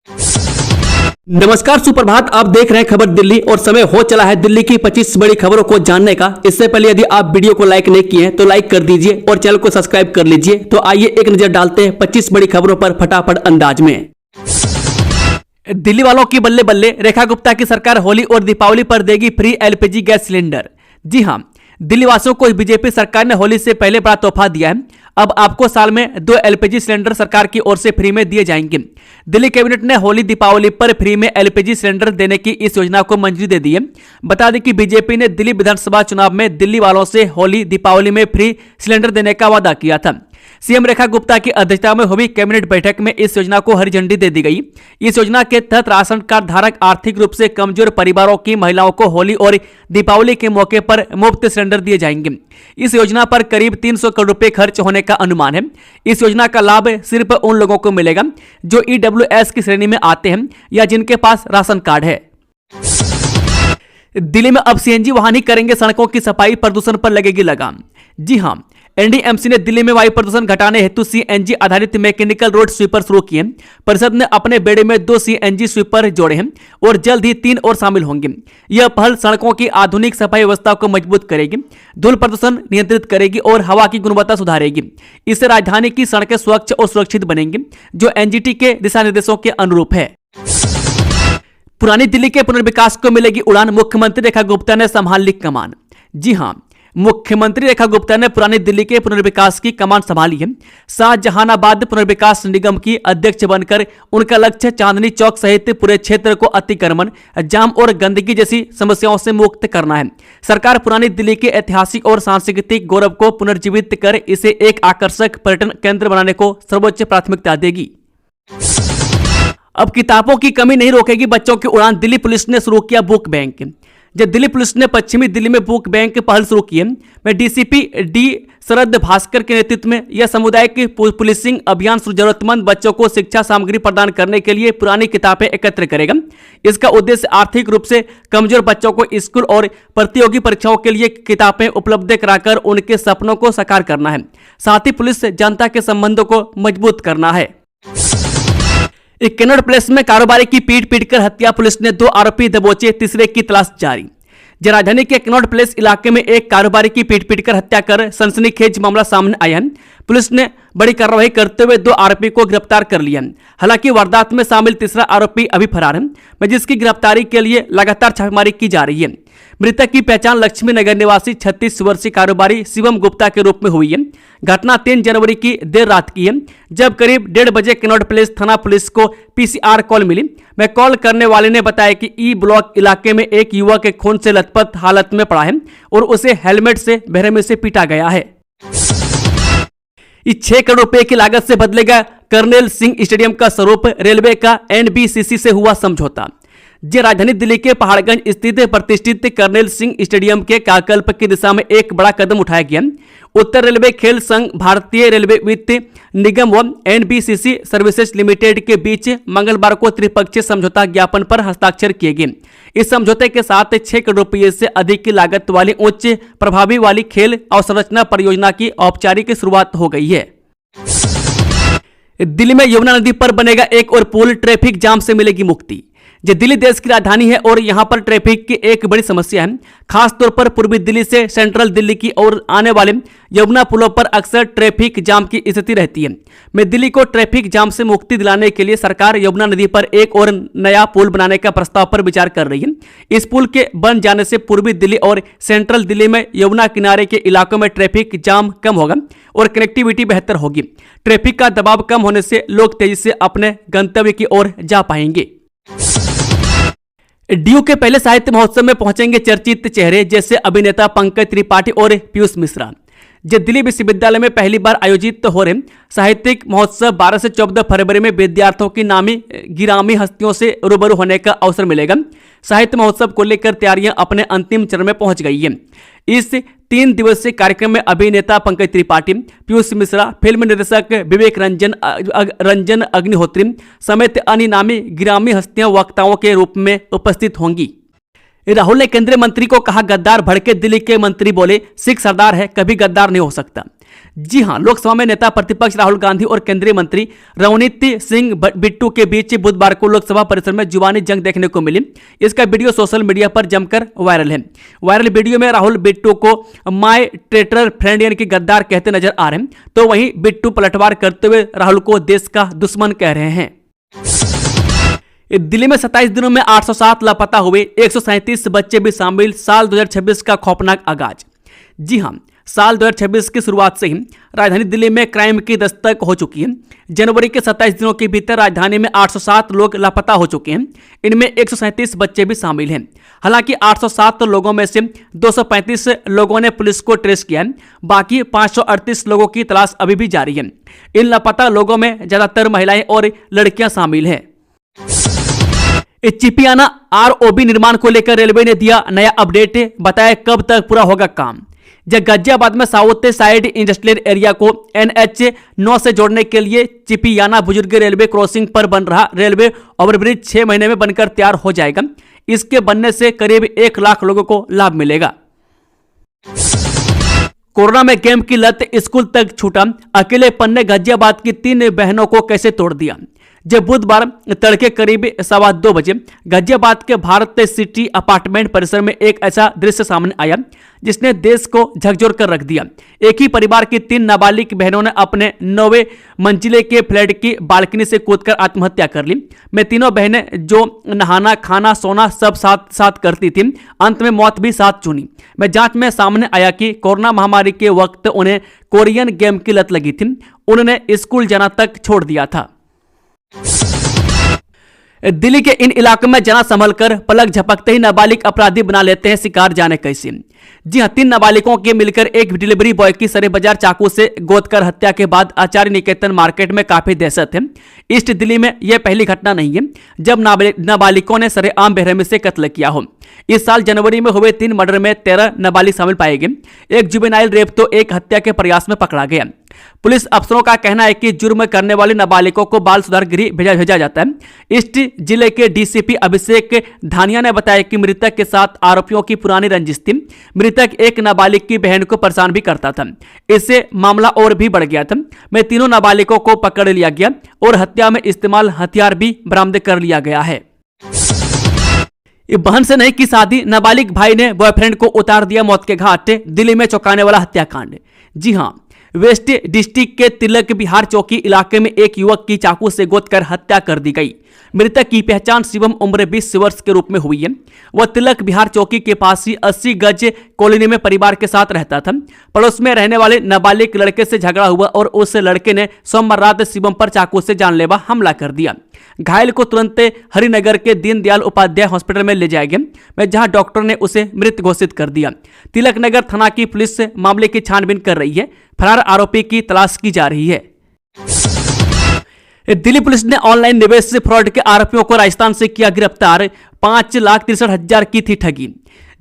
नमस्कार, सुप्रभात। आप देख रहे हैं खबर दिल्ली और समय हो चला है दिल्ली की 25 बड़ी खबरों को जानने का। इससे पहले यदि आप वीडियो को लाइक नहीं किए हैं तो लाइक कर दीजिए और चैनल को सब्सक्राइब कर लीजिए। तो आइए एक नजर डालते हैं 25 बड़ी खबरों पर फटाफट अंदाज में। दिल्ली वालों की बल्ले बल्ले, रेखा गुप्ता की सरकार होली और दीपावली पर देगी फ्री एलपीजी गैस सिलेंडर। जी हां, दिल्ली वासियों को बीजेपी सरकार ने होली से पहले बड़ा तोहफा दिया है। अब आपको साल में 2 एलपीजी सिलेंडर सरकार की ओर से फ्री में दिए जाएंगे। दिल्ली कैबिनेट ने होली दीपावली पर फ्री में एलपीजी सिलेंडर देने की इस योजना को मंजूरी दे दी है। बता दें कि बीजेपी ने दिल्ली विधानसभा चुनाव में दिल्ली वालों से होली दीपावली में फ्री सिलेंडर देने का वादा किया था। सीएम रेखा गुप्ता की अध्यक्षता में हुई कैबिनेट बैठक में इस योजना को हरी झंडी दे दी गई। इस योजना के तहत राशन कार्ड धारक आर्थिक रूप से कमजोर परिवारों की महिलाओं को होली और दीपावली के मौके पर मुफ्त सिलेंडर दिए जाएंगे। इस योजना पर करीब 300 करोड़ रुपए खर्च होने का अनुमान है। इस योजना का लाभ सिर्फ उन लोगों को मिलेगा जो ईडब्ल्यूएस की श्रेणी में आते हैं या जिनके पास राशन कार्ड है। दिल्ली में अब सीएनजी वाहन ही करेंगे सड़कों की सफाई, प्रदूषण पर लगेगी लगाम। जी हां, एनडीएमसी ने दिल्ली में वायु प्रदूषण घटाने हेतु सीएनजी आधारित मैकेनिकल रोड स्वीपर शुरू किए। परिषद ने अपने बेड़े में 2 सीएनजी स्वीपर जोड़े हैं और जल्द ही 3 और शामिल होंगे। यह पहल सड़कों की आधुनिक सफाई व्यवस्था को मजबूत करेगी, धूल प्रदूषण नियंत्रित करेगी और हवा की गुणवत्ता सुधारेगी। इससे राजधानी की सड़कें स्वच्छ और सुरक्षित बनेंगी, जो एनजीटी के दिशा निर्देशों के अनुरूप है। पुरानी दिल्ली के पुनर्विकास को मिलेगी उड़ान, मुख्यमंत्री रेखा गुप्ता ने संभाल ली कमान। जी हां, मुख्यमंत्री रेखा गुप्ता ने पुरानी दिल्ली के पुनर्विकास की कमान संभाली है। शाहजहानाबाद पुनर्विकास निगम की अध्यक्ष बनकर उनका लक्ष्य चांदनी चौक सहित पूरे क्षेत्र को अतिक्रमण, जाम और गंदगी जैसी समस्याओं से मुक्त करना है। सरकार पुरानी दिल्ली के ऐतिहासिक और सांस्कृतिक गौरव को पुनर्जीवित कर इसे एक आकर्षक पर्यटन केंद्र बनाने को सर्वोच्च प्राथमिकता देगी। अब किताबों की कमी नहीं रोकेगी बच्चों की उड़ान, दिल्ली पुलिस ने शुरू किया बुक बैंक। जब दिल्ली पुलिस ने पश्चिमी दिल्ली में बुक बैंक पहल शुरू की है, में डीसीपी डी शरद भास्कर के नेतृत्व में यह सामुदायिक पुलिसिंग अभियान जरूरतमंद बच्चों को शिक्षा सामग्री प्रदान करने के लिए पुरानी किताबें एकत्र करेगा। इसका उद्देश्य आर्थिक रूप से कमजोर बच्चों को स्कूल और प्रतियोगी परीक्षाओं के लिए किताबें उपलब्ध कराकर उनके सपनों को साकार करना है। साथ ही पुलिस से जनता के संबंधों को मजबूत करना है। एक कन्नौज प्लेस में कारोबारी की पीट कर हत्या, पुलिस ने 2 आरोपी दबोचे, तीसरे की तलाश जारी। राजधानी के कन्नौज प्लेस इलाके में एक कारोबारी की पीट कर हत्या कर सनसनीखेज मामला सामने आया है। पुलिस ने बड़ी कार्रवाई करते हुए 2 आरोपी को गिरफ्तार कर लिया। हालांकि वारदात में शामिल तीसरा आरोपी अभी फरार है, जिसकी गिरफ्तारी के लिए लगातार छापेमारी की जा रही है। मृतक की पहचान लक्ष्मी नगर निवासी 36 वर्षीय कारोबारी शिवम गुप्ता के रूप में हुई है। घटना 3 जनवरी की देर रात की है, जब करीब 1:30 बजे कन्नौज प्लेस थाना पुलिस को पीसीआर कॉल मिली। मैं कॉल करने वाले ने बताया कि ई ब्लॉक इलाके में एक युवक के खून से लथपथ हालत में पड़ा है और उसे हेलमेट से बेरहमी से पीटा गया है। इस 6 करोड़ रुपए की लागत से बदलेगा कर्नल सिंह स्टेडियम का स्वरूप, रेलवे का एनबीसीसी से हुआ समझौता। राजधानी दिल्ली के पहाड़गंज स्थित प्रतिष्ठित कर्नल सिंह स्टेडियम के कायाकल्प की दिशा में एक बड़ा कदम उठाया गया। उत्तर रेलवे खेल संघ, भारतीय रेलवे वित्त निगम व एनबीसीसी सर्विसेज लिमिटेड के बीच मंगलवार को त्रिपक्षीय समझौता ज्ञापन पर हस्ताक्षर किए गए। इस समझौते के साथ 6 करोड़ रुपये से अधिक की लागत वाली उच्च प्रभावी वाली खेल अवसंरचना परियोजना की औपचारिक शुरुआत हो गई है। दिल्ली में यमुना नदी पर बनेगा एक और पुल, ट्रैफिक जाम से मिलेगी मुक्ति। दिल्ली देश की राजधानी है और यहां पर ट्रैफिक की एक बड़ी समस्या है। खासतौर पर पूर्वी दिल्ली से सेंट्रल दिल्ली की ओर आने वाले यमुना पुलों पर अक्सर ट्रैफिक जाम की स्थिति रहती है। मैं दिल्ली को ट्रैफिक जाम से मुक्ति दिलाने के लिए सरकार यमुना नदी पर एक और नया पुल बनाने का प्रस्ताव पर विचार कर रही है। इस पुल के बन जाने से पूर्वी दिल्ली और सेंट्रल दिल्ली में यमुना किनारे के इलाकों में ट्रैफिक जाम कम होगा और कनेक्टिविटी बेहतर होगी। ट्रैफिक का दबाव कम होने से लोग तेजी से अपने गंतव्य की ओर जा पाएंगे। डीयू के पहले साहित्य महोत्सव में पहुंचेंगे चर्चित चेहरे जैसे अभिनेता पंकज त्रिपाठी और पीयूष मिश्रा। दिल्ली विश्वविद्यालय में पहली बार आयोजित हो रहे साहित्यिक महोत्सव 12 से 14 फरवरी में विद्यार्थियों की नामी गिरामी हस्तियों से रूबरू होने का अवसर मिलेगा। साहित्य महोत्सव को लेकर तैयारियां अपने अंतिम चरण में पहुंच गई हैं। इस 3 दिवसीय कार्यक्रम में अभिनेता पंकज त्रिपाठी, पीयूष मिश्रा, फिल्म निर्देशक विवेक रंजन अग्निहोत्री समेत अन्य नामी गिरामी हस्तियां वक्ताओं के रूप में उपस्थित होंगी। राहुल ने केंद्रीय मंत्री को कहा गद्दार, भड़के दिल्ली के मंत्री बोले सिख सरदार है, कभी गद्दार नहीं हो सकता। जी हां, लोकसभा में नेता प्रतिपक्ष राहुल गांधी और केंद्रीय मंत्री रवनीत सिंह बिट्टू के बीच बुधवार को लोकसभा परिसर में जुबानी जंग देखने को मिली। इसका वीडियो सोशल मीडिया पर जमकर वायरल है। वायरल वीडियो में राहुल बिट्टू को माय ट्रेटर फ्रेंड यानी कि गद्दार कहते नजर आ रहे हैं, तो वहीं बिट्टू पलटवार करते हुए राहुल को देश का दुश्मन कह रहे हैं। दिल्ली में 27 दिनों में 807 लापता हुए, 137 बच्चे भी शामिल, साल 2026 का खौफनाक आगाज। जी हां, साल 2026 की शुरुआत से ही राजधानी दिल्ली में क्राइम की दस्तक हो चुकी है। जनवरी के 27 दिनों के भीतर राजधानी में 807 लोग लापता हो चुके हैं। इनमें 137 बच्चे भी शामिल हैं। हालांकि 807 लोगों में से 235 लोगों ने पुलिस को ट्रेस किया है, बाकी 538 लोगों की तलाश अभी भी जारी है। इन लापता लोगों में ज्यादातर महिलाएं और लड़कियां शामिल हैं। चिपियाना आरओबी निर्माण को लेकर रेलवे ने दिया नया अपडेट, बताया कब तक पूरा होगा काम। जब गाजियाबाद में साउथ साइड इंडस्ट्रियल एरिया को NH9 से जोड़ने के लिए चिपियाना बुजुर्ग रेलवे क्रॉसिंग पर बन रहा रेलवे ओवरब्रिज 6 महीने में बनकर तैयार हो जाएगा। इसके बनने से करीब 1 लाख लोगों को लाभ मिलेगा। कोरोना में गेम की लत स्कूल तक छूटा, अकेले पन्ने गाजियाबाद की 3 बहनों को कैसे तोड़ दिया। जब बुधवार तड़के करीब 2:15 बजे गाजियाबाद के भारत सिटी अपार्टमेंट परिसर में एक ऐसा दृश्य सामने आया जिसने देश को झकझोर कर रख दिया। एक ही परिवार की 3 नाबालिग बहनों ने अपने 9वें मंजिले के फ्लैट की बालकनी से कूदकर आत्महत्या कर ली। मैं तीनों बहनें जो नहाना खाना सोना सब साथ साथ करती थी, अंत में मौत भी साथ चुनी। मैं जांच में सामने आया कि कोरोना महामारी के वक्त उन्हें कोरियन गेम की लत लगी थी। उन्होंने स्कूल जाना तक छोड़ दिया था। दिल्ली के इन इलाकों में जना संभलकर पलक झपकते ही नाबालिग अपराधी बना लेते हैं शिकार, जाने कैसे। जी हां, 3 नाबालिगों के मिलकर एक डिलीवरी बॉय की सरे बाजार चाकू से गोदकर हत्या के बाद आचार्य निकेतन मार्केट में काफी दहशत है। ईस्ट दिल्ली में यह पहली घटना नहीं है जब नाबालिगों ने सरेआम बेरहमी से कत्ल किया हो। इस साल जनवरी में हुए 3 मर्डर में 13 नाबालिग शामिल पाए गए। एक जुवेनाइल रेप तो एक हत्या के प्रयास में पकड़ा गया। पुलिस अफसरों का कहना है कि जुर्म करने वाले नाबालिगों को बाल सुधार गृह भेजा जाता है। ईस्ट जिले के डीसीपी अभिषेक धानिया ने बताया कि मृतक के साथ आरोपियों की पुरानी रंजिश थी। मृतक एक नाबालिग की बहन को परेशान भी करता था। इससे मामला और भी बढ़ गया था। में तीनों नाबालिगों को पकड़ लिया गया और हत्या में इस्तेमाल हथियार भी बरामद कर लिया गया है। बहन से नहीं की शादी, नाबालिग भाई ने बॉयफ्रेंड को उतार दिया मौत के घाट। दिल्ली में चौंकाने वाला हत्याकांड। जी हां, वेस्ट डिस्ट्रिक्ट के तिलक बिहार चौकी इलाके में एक युवक की चाकू से गोदकर हत्या कर दी गई। मृतक की पहचान शिवम उम्र 20 वर्ष के रूप में हुई है। वह तिलक बिहार चौकी के पास ही 80 गज कॉलोनी में परिवार के साथ रहता था। पड़ोस में रहने वाले नाबालिग लड़के से झगड़ा हुआ और उस लड़के ने सोमवार रात शिवम पर चाकू से जानलेवा हमला कर दिया। घायल को तुरंत हरिनगर के दीनदयाल उपाध्याय हॉस्पिटल में ले जाया गया, जहां डॉक्टर ने उसे मृत घोषित कर दिया। तिलक नगर थाना की पुलिस मामले की छानबीन कर रही है। फरार आरोपी की तलाश की जा रही है। दिल्ली पुलिस ने ऑनलाइन निवेश फ्रॉड के आरोपियों को राजस्थान से किया गिरफ्तार। 5,63,000 की थी ठगी।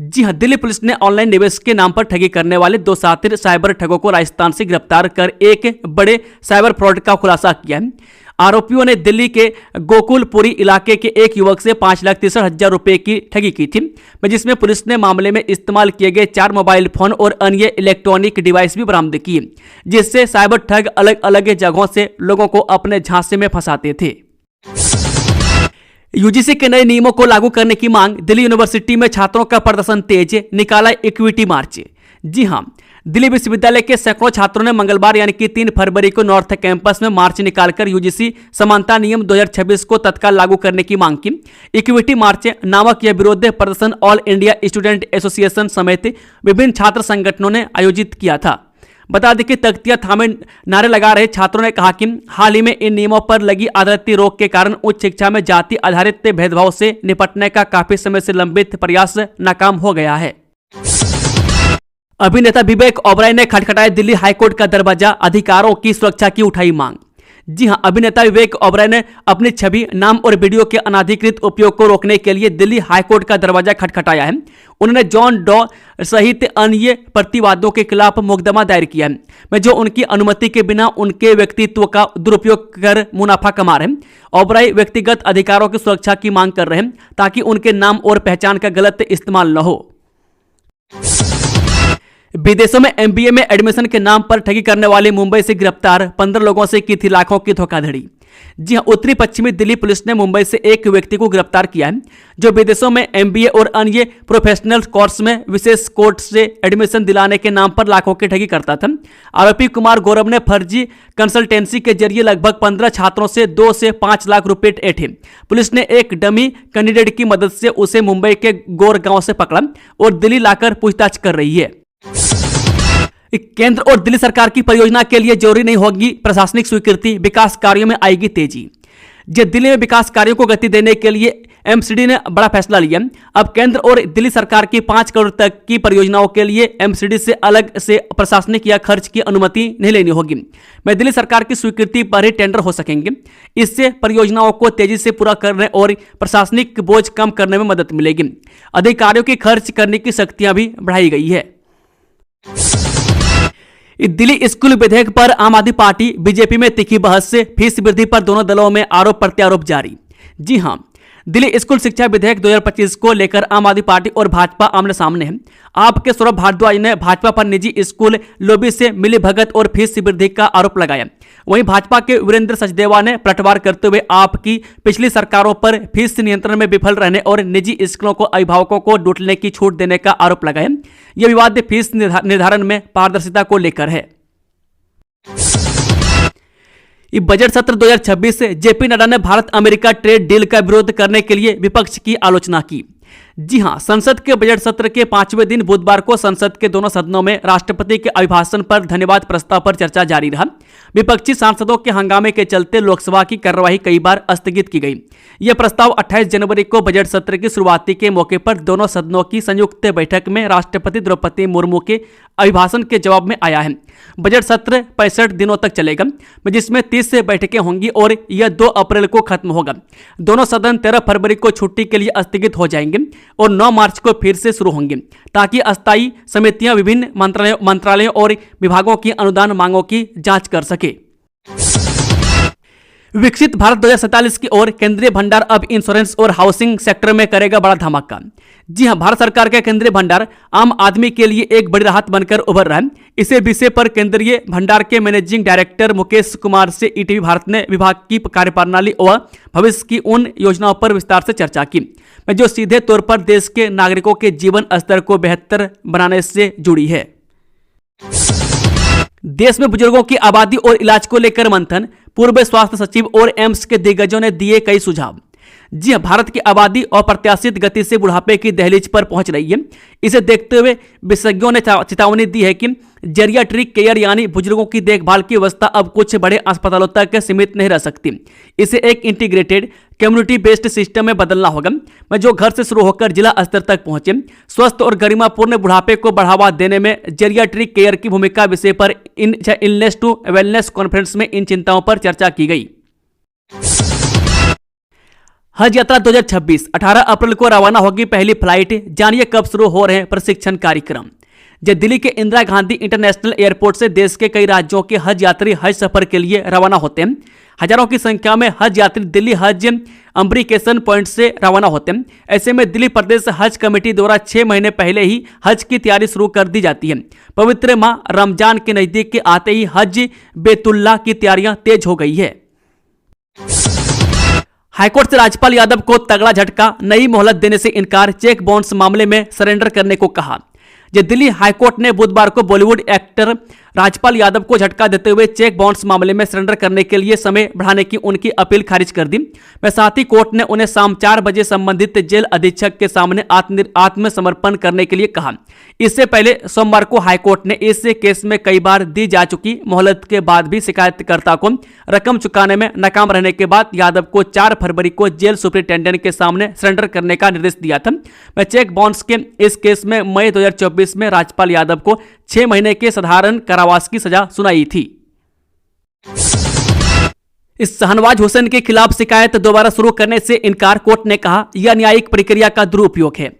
जी हां, दिल्ली पुलिस ने ऑनलाइन निवेश के नाम पर ठगी करने वाले 2 शातिर साइबर ठगों को राजस्थान से गिरफ्तार कर एक बड़े साइबर फ्रॉड का खुलासा किया है। आरोपियों ने दिल्ली के गोकुलपुरी इलाके के एक युवक से 5,63,000 रुपए की ठगी की थी, जिसमें पुलिस ने मामले में इस्तेमाल किए गए 4 मोबाइल फोन और अन्य इलेक्ट्रॉनिक डिवाइस भी बरामद किए, जिससे साइबर ठग अलग अलग जगहों से लोगों को अपने झांसे में फंसाते थे। यूजीसी के नए नियमों को लागू करने की मांग। दिल्ली यूनिवर्सिटी में छात्रों का प्रदर्शन तेज, निकाला इक्विटी मार्च। जी हां, दिल्ली विश्वविद्यालय के सैकड़ों छात्रों ने मंगलवार यानी कि 3 फरवरी को नॉर्थ कैंपस में मार्च निकालकर यूजीसी समानता नियम 2026 को तत्काल लागू करने की मांग की। इक्विटी मार्च नामक यह विरोध प्रदर्शन ऑल इंडिया स्टूडेंट एसोसिएशन समेत विभिन्न छात्र संगठनों ने आयोजित किया था। बता दें कि तख्तियां थामे नारे लगा रहे छात्रों ने कहा कि हाल ही में इन नियमों पर लगी अदालती रोक के कारण उच्च शिक्षा में जाति आधारित भेदभाव से निपटने का काफी समय से लंबित प्रयास नाकाम हो गया है। अभिनेता विवेक ओबराय ने खटखटाया दिल्ली हाईकोर्ट का दरवाजा, अधिकारों की सुरक्षा की उठाई मांग। जी हां, अभिनेता विवेक ओबरॉय ने अपनी छवि, नाम और वीडियो के अनाधिकृत उपयोग को रोकने के लिए दिल्ली हाईकोर्ट का दरवाजा खटखटाया है। उन्होंने जॉन डॉ सहित अन्य प्रतिवादियों के खिलाफ मुकदमा दायर किया है, में जो उनकी अनुमति के बिना उनके व्यक्तित्व का दुरुपयोग कर मुनाफा कमा रहे हैं। ओबरॉय व्यक्तिगत अधिकारों की सुरक्षा की मांग कर रहे हैं ताकि उनके नाम और पहचान का गलत इस्तेमाल न हो। विदेशों में एमबीए में एडमिशन के नाम पर ठगी करने वाले मुंबई से गिरफ्तार 15 लोगों से की थी लाखों की धोखाधड़ी। जी हां, उत्तरी पश्चिमी दिल्ली पुलिस ने मुंबई से एक व्यक्ति को गिरफ्तार किया है जो विदेशों में एमबीए और अन्य प्रोफेशनल कोर्स में विशेष कोर्स से एडमिशन दिलाने के नाम पर लाखों की ठगी करता था। आरोपी कुमार गौरव ने फर्जी कंसल्टेंसी के जरिए लगभग 15 छात्रों से 2 से 5 लाख रुपए ऐंठे। पुलिस ने एक डमी कैंडिडेट की मदद से उसे मुंबई के गोरगांव से पकड़ा और दिल्ली लाकर पूछताछ कर रही है। केंद्र और दिल्ली सरकार की परियोजना के लिए जरूरी नहीं होगी प्रशासनिक स्वीकृति, विकास कार्यों में आएगी तेजी। दिल्ली में विकास कार्यों को गति देने के लिए एमसीडी ने बड़ा फैसला लिया। अब केंद्र और दिल्ली सरकार की 5 करोड़ तक की परियोजनाओं के लिए एमसीडी से अलग से प्रशासनिक या खर्च की अनुमति नहीं लेनी होगी। में दिल्ली सरकार की स्वीकृति पर ही टेंडर हो सकेंगे। इससे परियोजनाओं को तेजी से पूरा करने और प्रशासनिक बोझ कम करने में मदद मिलेगी। अधिकारियों की खर्च करने की शक्तियां भी बढ़ाई गई है। दिल्ली स्कूल विधेयक पर आम आदमी पार्टी बीजेपी में तीखी बहस से फीस वृद्धि पर दोनों दलों में आरोप प्रत्यारोप जारी। जी हां, दिल्ली स्कूल शिक्षा विधेयक 2025 को लेकर आम आदमी पार्टी और भाजपा आमने सामने है। आप के सौरभ भारद्वाज ने भाजपा पर निजी स्कूल लॉबी से मिली भगत और फीस वृद्धि का आरोप लगाया। वहीं भाजपा के वीरेंद्र सचदेवा ने पलटवार करते हुए आप की पिछली सरकारों पर फीस नियंत्रण में विफल रहने और निजी स्कूलों को अभिभावकों को लूटने की छूट देने का आरोप लगाया। यह विवाद फीस निर्धारण में पारदर्शिता को लेकर है। बजट सत्र 2026 से जेपी नड्डा ने भारत अमेरिका ट्रेड डील का विरोध करने के लिए विपक्ष की आलोचना की। जी हां, संसद के बजट सत्र के 5वें दिन बुधवार को संसद के दोनों सदनों में राष्ट्रपति के अभिभाषण पर धन्यवाद प्रस्ताव पर चर्चा जारी रहा। विपक्षी सांसदों के हंगामे के चलते लोकसभा की कार्यवाही कई बार स्थगित की गई। यह प्रस्ताव 28 जनवरी को बजट सत्र की शुरुआती के मौके पर दोनों सदनों की संयुक्त बैठक में राष्ट्रपति द्रौपदी मुर्मू के अभिभाषण के जवाब में आया है। बजट सत्र 65 दिनों तक चलेगा, जिसमें 30 से बैठकें होंगी और यह 2 अप्रैल को खत्म होगा। दोनों सदन 13 फरवरी को छुट्टी के लिए स्थगित हो जाएंगे और 9 मार्च को फिर से शुरू होंगे ताकि अस्थायी समितियां विभिन्न मंत्रालयों और विभागों की अनुदान मांगों की जांच कर सके। विकसित भारत 2047 की ओर केंद्रीय भंडार अब इंश्योरेंस और हाउसिंग सेक्टर में करेगा बड़ा धमाका। जी हां, भारत सरकार का केंद्रीय भंडार आम आदमी के लिए एक बड़ी राहत बनकर उभर रहा है। इसे विषय पर केंद्रीय भंडार के मैनेजिंग डायरेक्टर मुकेश कुमार से ईटीवी भारत ने विभाग की कार्यप्रणाली और भविष्य की उन योजनाओं पर विस्तार से चर्चा की, जो सीधे तौर पर देश के नागरिकों के जीवन स्तर को बेहतर बनाने से जुड़ी है। देश में बुजुर्गों की आबादी और इलाज को लेकर मंथन, पूर्व स्वास्थ्य सचिव और एम्स के दिग्गजों ने दिए कई सुझाव। जी हां, भारत की आबादी अप्रत्याशित गति से बुढ़ापे की दहलीज पर पहुंच रही है। इसे देखते हुए विशेषज्ञों ने चेतावनी दी है कि जेरियाट्रिक केयर यानी बुजुर्गों की देखभाल की व्यवस्था अब कुछ बड़े अस्पतालों तक सीमित नहीं रह सकती। इसे एक इंटीग्रेटेड कम्युनिटी बेस्ड सिस्टम में बदलना होगा, जो घर से शुरू होकर जिला स्तर तक पहुंचे। स्वस्थ और गरिमापूर्ण बुढ़ापे को बढ़ावा देने में जेरियाट्रिक केयर की भूमिका विषय पर इलनेस टू वेलनेस कॉन्फ्रेंस में इन चिंताओं पर चर्चा की गई। हज यात्रा 2026 18 अप्रैल को रवाना होगी पहली फ्लाइट। जानिए कब शुरू हो रहे हैं प्रशिक्षण कार्यक्रम। दिल्ली के इंदिरा गांधी इंटरनेशनल एयरपोर्ट से देश के कई राज्यों के हज यात्री हज सफर के लिए रवाना होते हैं। हजारों की संख्या में हज यात्री दिल्ली हज एम्बार्केशन पॉइंट से रवाना होते हैं। ऐसे में दिल्ली प्रदेश हज कमेटी द्वारा 6 महीने पहले ही हज की तैयारी शुरू कर दी जाती है। पवित्र माह रमजान के नजदीक के आते ही हज बेतुल्ला की तैयारियां तेज हो गई है। हाईकोर्ट से राज्यपाल यादव को तगड़ा झटका, नई मोहलत देने से इनकार, चेक बाउंस मामले में सरेंडर करने को कहा। दिल्ली हाईकोर्ट ने बुधवार को बॉलीवुड एक्टर राज्यपाल यादव को झटका देते हुए चेक बाउंस मामले में सरेंडर करने के लिए समय बढ़ाने की उनकी अपील खारिज कर दी। साथ ही कोर्ट ने उन्हें शाम 4 बजे संबंधित जेल अधीक्षक के सामने आत्मसमर्पण करने के लिए कहा। इससे पहले सोमवार को हाईकोर्ट ने इस केस में कई बार दी जा चुकी मोहलत के बाद भी शिकायतकर्ता को रकम चुकाने में नाकाम रहने के बाद यादव को 4 फरवरी को जेल सुपरिटेंडेंट के सामने सरेंडर करने का निर्देश दिया था। चेक बाउंस के इस केस में मई 2024 में राज्यपाल यादव को 6 महीने के साधारण कारावास की सजा सुनाई थी। इस शाहनवाज हुसैन के खिलाफ शिकायत दोबारा शुरू करने से इनकार। कोर्ट ने कहा यह न्यायिक प्रक्रिया का दुरुपयोग है।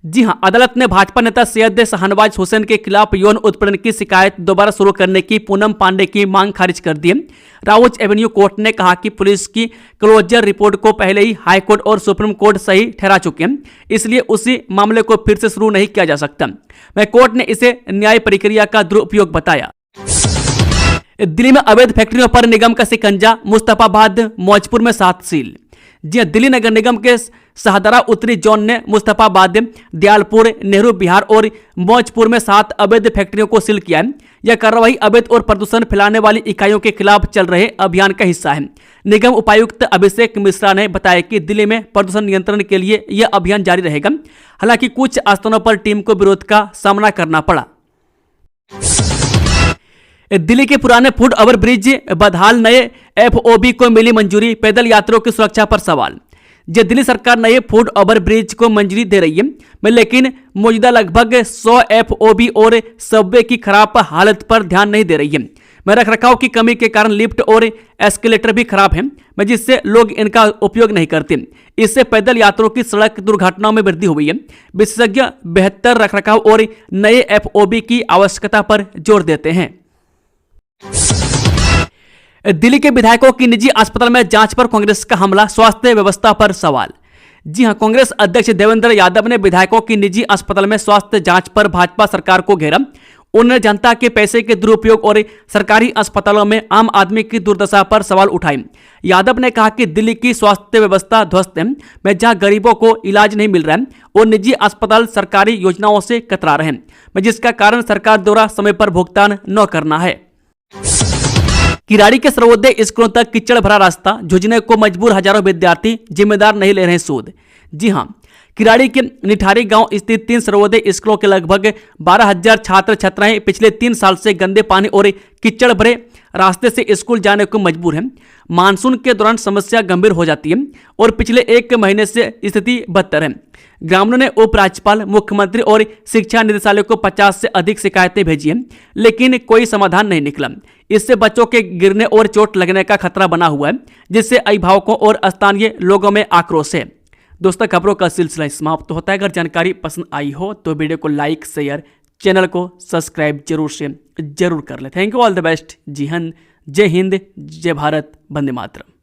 जी हां, अदालत ने भाजपा नेता सैयद शाहनवाज हुसैन के खिलाफ यौन उत्पीड़न की शिकायत दोबारा शुरू करने की पूनम पांडे की मांग खारिज कर दी। राउज एवेन्यू कोर्ट ने कहा कि पुलिस की क्लोजर रिपोर्ट को पहले ही हाईकोर्ट और सुप्रीम कोर्ट सही ठहरा चुके हैं, इसलिए उसी मामले को फिर से शुरू नहीं किया जा सकता। वह कोर्ट ने इसे न्याय प्रक्रिया का दुरुपयोग बताया। दिल्ली में अवैध फैक्ट्रियों पर निगम का शिकंजा, मुस्तफाबाद मौजपुर में 7 सील। जी दिल्ली नगर निगम के शाहदरा उत्तरी जोन ने मुस्तफाबाद, दयालपुर, नेहरू बिहार और मौजपुर में 7 अवैध फैक्ट्रियों को सील किया है। यह कार्रवाई अवैध और प्रदूषण फैलाने वाली इकाइयों के खिलाफ चल रहे अभियान का हिस्सा है। निगम उपायुक्त अभिषेक मिश्रा ने बताया कि दिल्ली में प्रदूषण नियंत्रण के लिए यह अभियान जारी रहेगा। हालांकि कुछ स्थानों पर टीम को विरोध का सामना करना पड़ा। दिल्ली के पुराने फुट ओवर ब्रिज बदहाल, नए FOB को मिली मंजूरी, पैदल यात्रियों की सुरक्षा पर सवाल। जो दिल्ली सरकार नए फुट ओवर ब्रिज को मंजूरी दे रही है, लेकिन मौजूदा लगभग 100 FOB और सबवे की खराब हालत पर ध्यान नहीं दे रही है। रखरखाव की कमी के कारण लिफ्ट और एस्केलेटर भी खराब है, जिससे लोग इनका उपयोग नहीं करते। इससे पैदल यात्रियों की सड़क दुर्घटनाओं में वृद्धि हुई है। विशेषज्ञ बेहतर रखरखाव और नए FOB की आवश्यकता पर जोर देते हैं। दिल्ली के विधायकों की निजी अस्पताल में जांच पर कांग्रेस का हमला, स्वास्थ्य व्यवस्था पर सवाल। जी हां, कांग्रेस अध्यक्ष देवेंद्र यादव ने विधायकों की निजी अस्पताल में स्वास्थ्य जांच पर भाजपा सरकार को घेरा। उन्होंने जनता के पैसे के दुरुपयोग और सरकारी अस्पतालों में आम आदमी की दुर्दशा पर सवाल उठाए। यादव ने कहा कि दिल्ली की स्वास्थ्य व्यवस्था ध्वस्त है, जहां गरीबों को इलाज नहीं मिल रहा है और निजी अस्पताल सरकारी योजनाओं से कतरा रहे हैं, जिसका कारण सरकार द्वारा समय पर भुगतान न करना है। किराड़ी के सर्वोदय स्कूलों तक कीचड़ भरा रास्ता, झुंझुनने को मजबूर हजारों विद्यार्थी, जिम्मेदार नहीं ले रहे सूद। जी हां, किराड़ी के निठारी गांव स्थित 3 सर्वोदय स्कूलों के लगभग 12,000 छात्र छात्राएं पिछले 3 साल से गंदे पानी और कीचड़ भरे रास्ते से स्कूल जाने को मजबूर हैं। मानसून के दौरान समस्या गंभीर हो जाती है और पिछले 1 महीने से स्थिति बदतर है। ग्रामीणों ने उपराज्यपाल, मुख्यमंत्री और शिक्षा निदेशालय को 50 से अधिक शिकायतें भेजी हैं, लेकिन कोई समाधान नहीं निकला। इससे बच्चों के गिरने और चोट लगने का खतरा बना हुआ है, जिससे अभिभावकों और स्थानीय लोगों में आक्रोश है। दोस्तों, खबरों का सिलसिला समाप्त होता है। अगर जानकारी पसंद आई हो तो वीडियो को लाइक, शेयर, चैनल को सब्सक्राइब जरूर कर ले। Thank you, all the best. जी हिंद, जय हिंद, जय भारत, वंदे मातरम।